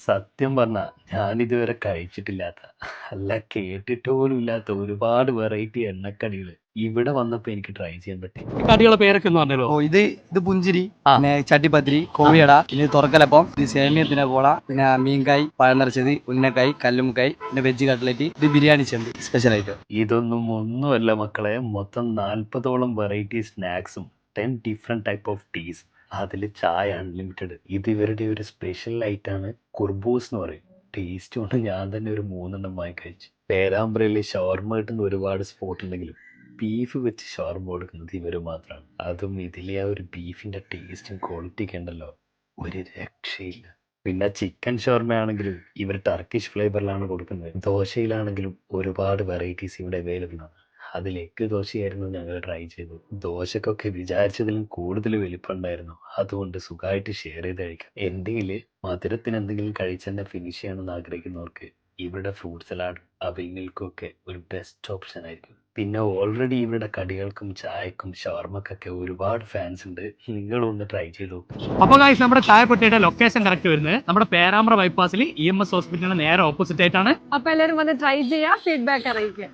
സത്യം പറഞ്ഞാ ഞാനിതുവരെ കഴിച്ചിട്ടില്ലാത്ത, അല്ല കേട്ടിട്ട് പോലും ഇല്ലാത്ത ഒരുപാട് വെറൈറ്റി എണ്ണക്കടികള് ഇവിടെ വന്നപ്പോ എനിക്ക് ട്രൈ ചെയ്യാൻ പറ്റി. കടികളുടെ പേരൊക്കെ ഒന്ന് പറഞ്ഞല്ലോ. ഇത് പുഞ്ചിരി, ആ. പിന്നെ ചട്ടിപ്പത്തിരി, കോഴിയട, പിന്നെ തുറക്കലപ്പം, ഇത് സേമിയത്തിന്റെ പോള, പിന്നെ മീൻകായ്, പഴം നിറച്ചത്, ഉന്നക്കായ്, കല്ലുമുക്കായ്, പിന്നെ വെജ് കട്ട്ലറ്റ്, ഇത് ബിരിയാണി ചെമ്പ് സ്പെഷ്യൽ ആയിട്ട്. ഇതൊന്നും ഒന്നുമല്ല മക്കളെ, മൊത്തം 40ഓളം വെറൈറ്റി സ്നാക്സും 10 ഡിഫറെന്റ് ടൈപ്പ് ഓഫ് ടീസ്, അതിൽ ചായ അൺലിമിറ്റഡ്. ഇത് ഇവരുടെ ഒരു സ്പെഷ്യൽ ആയിട്ടാണ്, കുർബൂസ് എന്ന് പറയും. ടേസ്റ്റ് കൊണ്ട് ഞാൻ തന്നെ ഒരു 3 വാങ്ങി കഴിച്ചു. പേരാമ്പ്രയില് ഷവർമ കിട്ടുന്ന ഒരുപാട് സ്പോട്ട് ഉണ്ടെങ്കിലും ബീഫ് വെച്ച് ഷവർമ കൊടുക്കുന്നത് ഇവര് മാത്രമാണ്. അതും ഇതിലെ ആ ഒരു ബീഫിന്റെ ടേസ്റ്റും ക്വാളിറ്റിയൊക്കെ ഉണ്ടല്ലോ, ഒരു രക്ഷയില്ല. പിന്നെ ചിക്കൻ ഷവർമ ആണെങ്കിലും ഇവർ ടർക്കിഷ് ഫ്ലേവറിലാണ് കൊടുക്കുന്നത്. ദോശയിലാണെങ്കിലും ഒരുപാട് വെറൈറ്റീസ് ഇവിടെ അവൈലബിൾ ആണ്. അതിൽ എഗ്ഗ് ദോശയായിരുന്നു ഞങ്ങൾ ട്രൈ ചെയ്തത്. ദോശക്കൊക്കെ വിചാരിച്ചതിലും കൂടുതൽ വലിപ്പമുണ്ടായിരുന്നു. അതുകൊണ്ട് സുഖമായിട്ട് ഷെയർ ചെയ്ത് കഴിക്കാം. എന്തെങ്കിലും മധുരത്തിന് എന്തെങ്കിലും കഴിച്ച് തന്നെ ഫിനിഷ് ചെയ്യണമെന്ന് ആഗ്രഹിക്കുന്നവർക്ക് ഇവിടെ ഫ്രൂട്ട് സലാഡ്, അവിൽ മിൽക്കും ഒക്കെ ഒരു ബെസ്റ്റ് ഓപ്ഷൻ ആയിരിക്കും. പിന്നെ ഓൾറെഡി ഇവിടെ കടികൾക്കും ചായക്കും ഷവർമക്കൊക്കെ ഒരുപാട് ഫാൻസ് ഉണ്ട്. നിങ്ങളൊന്ന് ട്രൈ ചെയ്ത് നോക്കും. അപ്പൊ ഗൈസ്, നമ്മുടെ ചായപ്പെട്ടിയുടെ ലൊക്കേഷൻ കറക്റ്റ് വരുന്നത് നമ്മുടെ പേരാമ്പ്ര ബൈപ്പാസിൽ EMS ഹോസ്പിറ്റലിന് നേരെ ഓപ്പോസിറ്റ് ആയിട്ടാണ്. അപ്പൊ എല്ലാവരും വന്ന് ട്രൈ ചെയ്യാം, ഫീഡ്ബാക്ക് അറിയിക്കുക.